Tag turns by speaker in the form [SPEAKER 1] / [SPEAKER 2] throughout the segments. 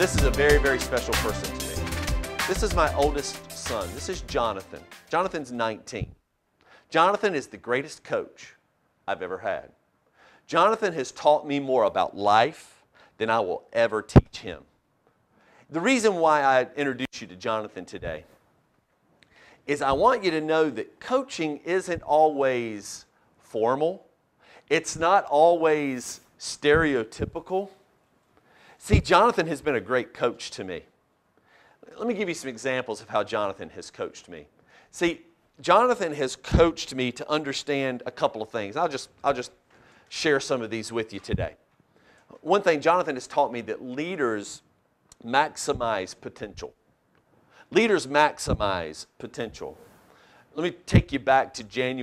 [SPEAKER 1] This is a very, very special person to me. This is my oldest son. This is Jonathan. Jonathan's 19. Jonathan is the greatest coach I've ever had. Jonathan has taught me more about life than I will ever teach him. The reason why I introduce you to Jonathan today is I want you to know that coaching isn't always formal. It's not always stereotypical. See, Jonathan has been a great coach to me. Let me give you some examples of how Jonathan has coached me. See, Jonathan has coached me to understand a couple of things. I'll just share some of these with you today. One thing, Jonathan has taught me that leaders maximize potential. Leaders maximize potential. Let me take you back to June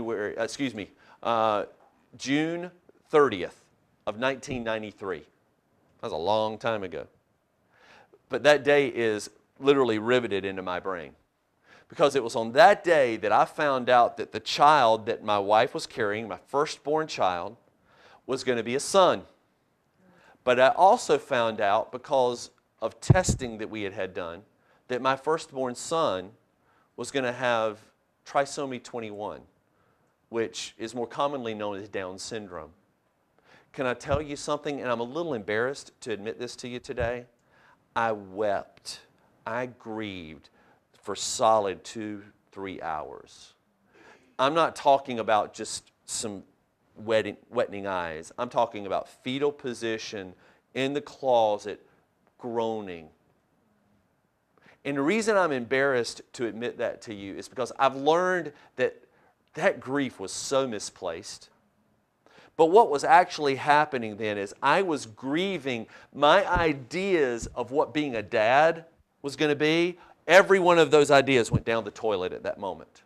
[SPEAKER 1] 30th of 1993. That was a long time ago. But that day is literally riveted into my brain. Because it was on that day that I found out that the child that my wife was carrying, my firstborn child, was going to be a son. But I also found out, because of testing that we had done, that my firstborn son was going to have trisomy 21, which is more commonly known as Down syndrome. Can I tell you something? And I'm a little embarrassed to admit this to you today. I wept. I grieved for solid 2-3 hours. I'm not talking about just some wetting eyes. I'm talking about fetal position in the closet, groaning. And the reason I'm embarrassed to admit that to you is because I've learned that that grief was so misplaced. But what was actually happening then is I was grieving my ideas of what being a dad was going to be. Every one of those ideas went down the toilet at that moment.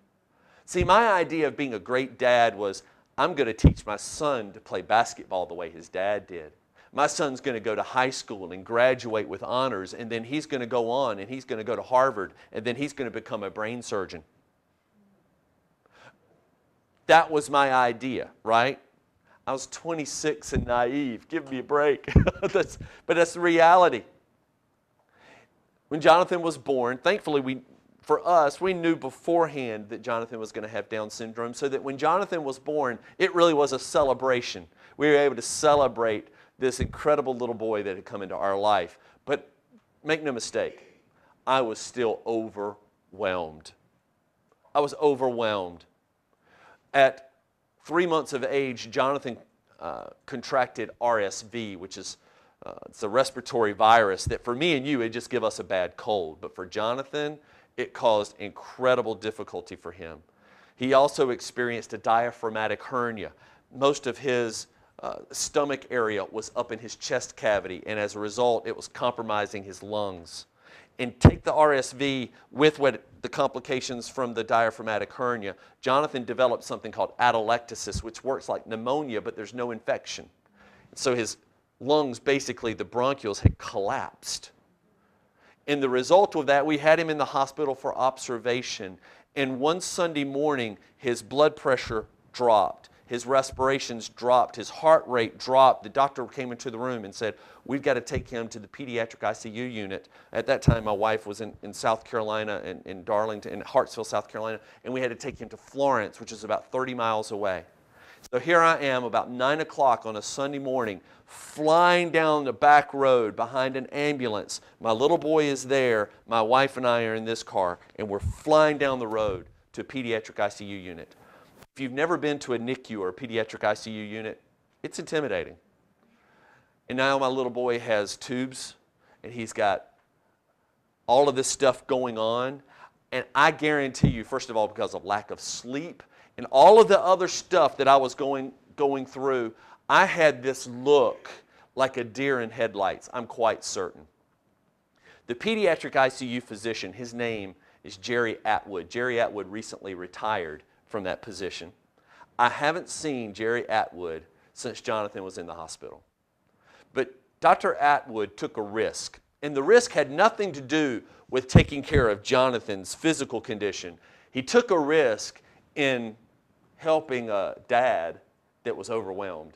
[SPEAKER 1] See, my idea of being a great dad was, I'm going to teach my son to play basketball the way his dad did. My son's going to go to high school and graduate with honors, and then he's going to go on and he's going to go to Harvard, and then he's going to become a brain surgeon. That was my idea, right? I was 26 and naive. Give me a break. But that's the reality. When Jonathan was born, thankfully for us, we knew beforehand that Jonathan was going to have Down syndrome, so that when Jonathan was born, it really was a celebration. We were able to celebrate this incredible little boy that had come into our life. But make no mistake, I was still overwhelmed. I was overwhelmed. At 3 months of age, Jonathan contracted RSV, which is it's a respiratory virus that for me and you, it just give us a bad cold. But for Jonathan, it caused incredible difficulty for him. He also experienced a diaphragmatic hernia. Most of his stomach area was up in his chest cavity, and as a result, it was compromising his lungs. And take the RSV with the complications from the diaphragmatic hernia, Jonathan developed something called atelectasis, which works like pneumonia, but there's no infection. So his lungs, basically the bronchioles, had collapsed. And the result of that, we had him in the hospital for observation. And one Sunday morning, his blood pressure dropped. His respirations dropped. His heart rate dropped. The doctor came into the room and said, we've got to take him to the pediatric ICU unit. At that time, my wife was in South Carolina, in Darlington, in Hartsville, South Carolina, and we had to take him to Florence, which is about 30 miles away. So here I am about 9 o'clock on a Sunday morning, flying down the back road behind an ambulance. My little boy is there. My wife and I are in this car, and we're flying down the road to a pediatric ICU unit. If you've never been to a NICU or a pediatric ICU unit, it's intimidating. And now my little boy has tubes, and he's got all of this stuff going on. And I guarantee you, first of all, because of lack of sleep and all of the other stuff that I was going through, I had this look like a deer in headlights, I'm quite certain. The pediatric ICU physician, his name is Jerry Atwood. Jerry Atwood recently retired from that position. I haven't seen Jerry Atwood since Jonathan was in the hospital. But Dr. Atwood took a risk, and the risk had nothing to do with taking care of Jonathan's physical condition. He took a risk in helping a dad that was overwhelmed.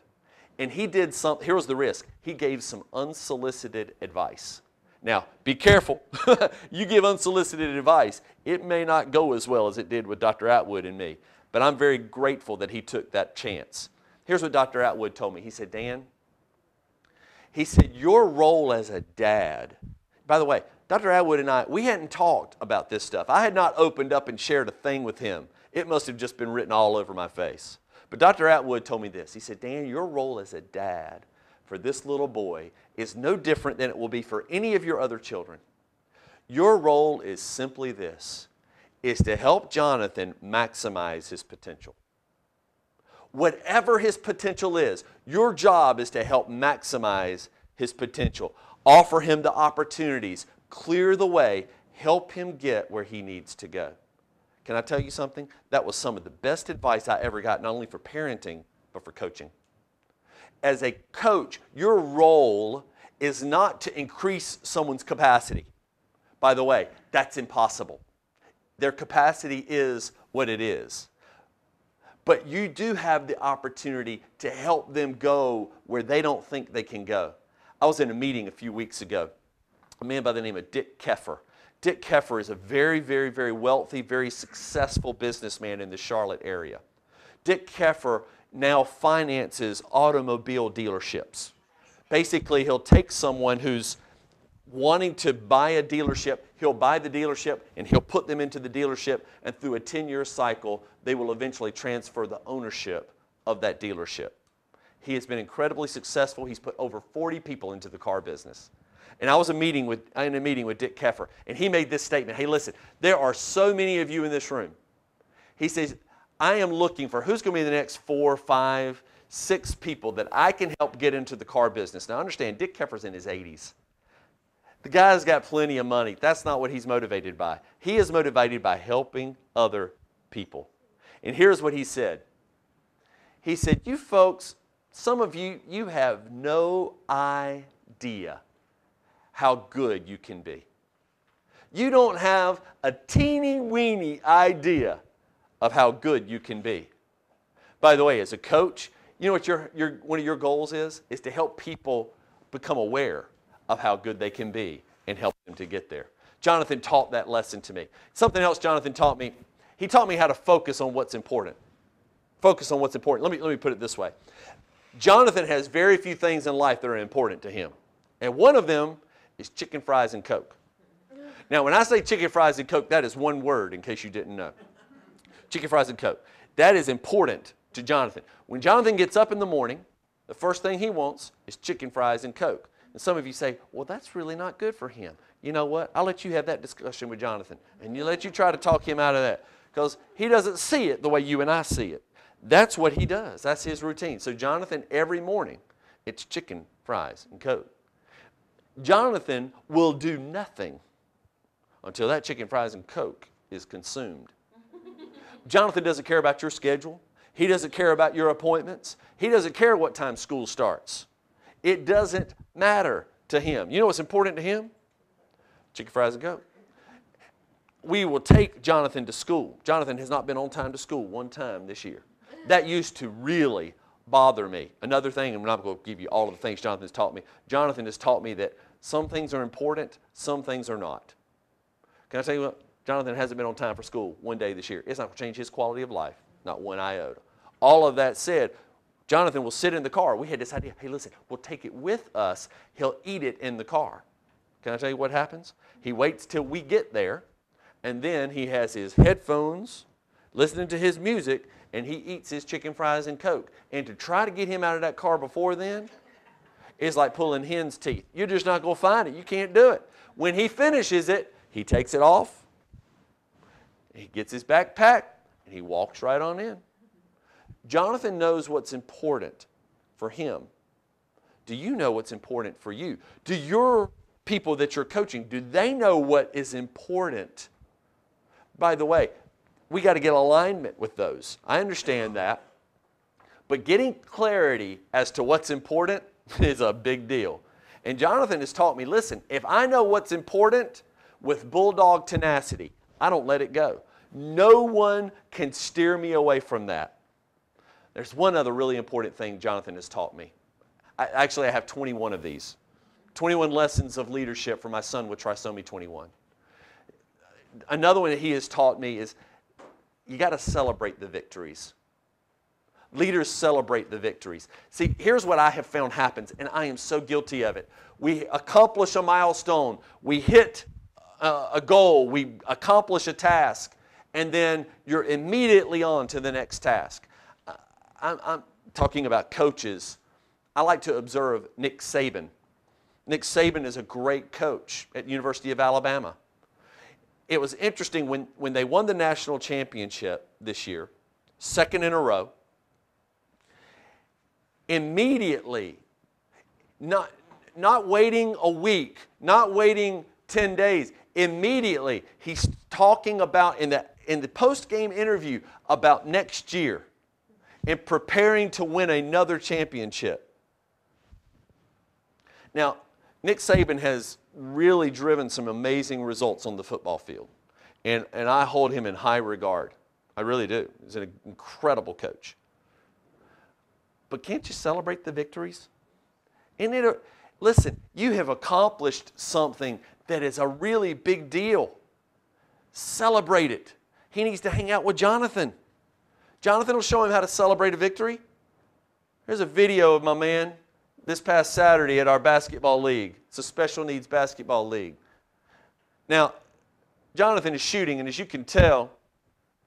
[SPEAKER 1] And he did here was the risk. He gave some unsolicited advice. Now, be careful. You give unsolicited advice. It may not go as well as it did with Dr. Atwood and me, but I'm very grateful that he took that chance. Here's what Dr. Atwood told me. He said, Dan, he said, your role as a dad, by the way, Dr. Atwood and I, we hadn't talked about this stuff. I had not opened up and shared a thing with him. It must have just been written all over my face. But Dr. Atwood told me this. He said, Dan, your role as a dad for this little boy is no different than it will be for any of your other children. Your role is simply this, is to help Jonathan maximize his potential. Whatever his potential is, your job is to help maximize his potential. Offer him the opportunities, clear the way, help him get where he needs to go. Can I tell you something? That was some of the best advice I ever got, not only for parenting, but for coaching. As a coach, your role is not to increase someone's capacity. By the way, that's impossible. Their capacity is what it is. But you do have the opportunity to help them go where they don't think they can go. I was in a meeting a few weeks ago. A man by the name of Dick Keffer. Dick Keffer is a very, very, very wealthy, very successful businessman in the Charlotte area. Dick Keffer now finances automobile dealerships. Basically, he'll take someone who's wanting to buy a dealership, he'll buy the dealership and he'll put them into the dealership, and through a 10-year cycle, they will eventually transfer the ownership of that dealership. He has been incredibly successful. He's put over 40 people into the car business. And I was in a meeting with Dick Keffer, and he made this statement. Hey, listen, there are so many of you in this room. He says, I am looking for who's going to be the next 4, 5, 6 people that I can help get into the car business. Now, understand, Dick Keffer's in his 80s. The guy's got plenty of money. That's not what he's motivated by. He is motivated by helping other people. And here's what he said. He said, you folks, some of you, you have no idea how good you can be. You don't have a teeny-weeny idea of how good you can be. By the way, as a coach, you know what one of your goals is? Is to help people become aware of how good they can be and help them to get there. Jonathan taught that lesson to me. Something else Jonathan taught me, he taught me how to focus on what's important. Focus on what's important. Let me put it this way. Jonathan has very few things in life that are important to him. And one of them is chicken fries and Coke. Now, when I say chicken fries and Coke, that is one word in case you didn't know. Chicken fries and Coke. That is important to Jonathan. When Jonathan gets up in the morning, the first thing he wants is chicken fries and Coke. And some of you say, well, that's really not good for him. You know what? I'll let you have that discussion with Jonathan. And let you try to talk him out of that. Because he doesn't see it the way you and I see it. That's what he does. That's his routine. So Jonathan, every morning, it's chicken fries and Coke. Jonathan will do nothing until that chicken fries and Coke is consumed. Jonathan doesn't care about your schedule. He doesn't care about your appointments. He doesn't care what time school starts. It doesn't matter to him. You know what's important to him? Chicken fries and Coke. We will take Jonathan to school. Jonathan has not been on time to school one time this year. That used to really bother me. Another thing, I'm not going to give you all of the things Jonathan has taught me. Jonathan has taught me that some things are important, some things are not. Can I tell you what? Jonathan hasn't been on time for school one day this year. It's not going to change his quality of life, not one iota. All of that said, Jonathan will sit in the car. We had this idea, hey, listen, we'll take it with us. He'll eat it in the car. Can I tell you what happens? He waits till we get there, and then he has his headphones, listening to his music, and he eats his chicken fries and Coke. And to try to get him out of that car before then is like pulling hen's teeth. You're just not going to find it. You can't do it. When he finishes it, he takes it off, he gets his backpack, and he walks right on in. Jonathan knows what's important for him. Do you know what's important for you? Do your people that you're coaching, do they know what is important? By the way, we got to get alignment with those. I understand that. But getting clarity as to what's important is a big deal. And Jonathan has taught me, listen, if I know what's important with bulldog tenacity, I don't let it go. No one can steer me away from that. There's one other really important thing Jonathan has taught me. I have 21 of these. 21 lessons of leadership for my son with Trisomy 21. Another one that he has taught me is you got to celebrate the victories. Leaders celebrate the victories. See, here's what I have found happens, and I am so guilty of it. We accomplish a milestone. We hit a goal. We accomplish a task, and then you're immediately on to the next task. I'm talking about coaches. I like to observe Nick Saban. Nick Saban is a great coach at University of Alabama. It was interesting when they won the national championship this year, second in a row, immediately, not waiting a week, not waiting 10 days, immediately he's talking about in the post-game interview about next year and preparing to win another championship. Now, Nick Saban has really driven some amazing results on the football field, and I hold him in high regard. I really do. He's an incredible coach. But can't you celebrate the victories? Listen, you have accomplished something that is a really big deal. Celebrate it. He needs to hang out with Jonathan. Jonathan will show him how to celebrate a victory. Here's a video of my man this past Saturday at our basketball league. It's a special needs basketball league. Now, Jonathan is shooting, and as you can tell,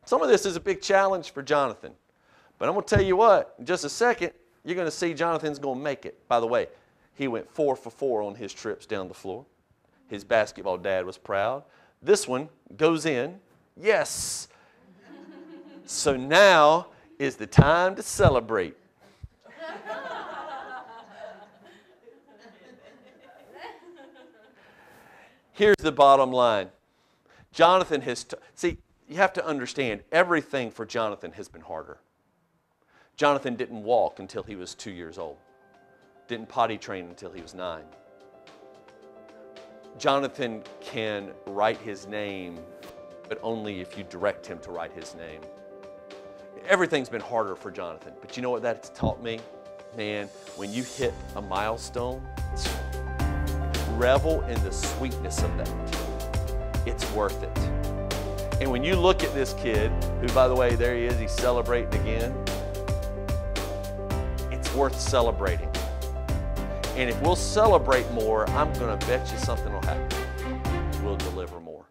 [SPEAKER 1] some of this is a big challenge for Jonathan. But I'm going to tell you what, in just a second, you're going to see Jonathan's going to make it. By the way, he went 4 for 4 on his trips down the floor. His basketball dad was proud. This one goes in. Yes. So now is the time to celebrate. Here's the bottom line. Jonathan has, see, you have to understand, everything for Jonathan has been harder. Jonathan didn't walk until he was 2 years old. Didn't potty train until he was 9. Jonathan can write his name, but only if you direct him to write his name. Everything's been harder for Jonathan. But you know what that's taught me? Man, when you hit a milestone, revel in the sweetness of that. It's worth it. And when you look at this kid, who, by the way, there he is, he's celebrating again. It's worth celebrating. And if we'll celebrate more, I'm going to bet you something will happen. We'll deliver more.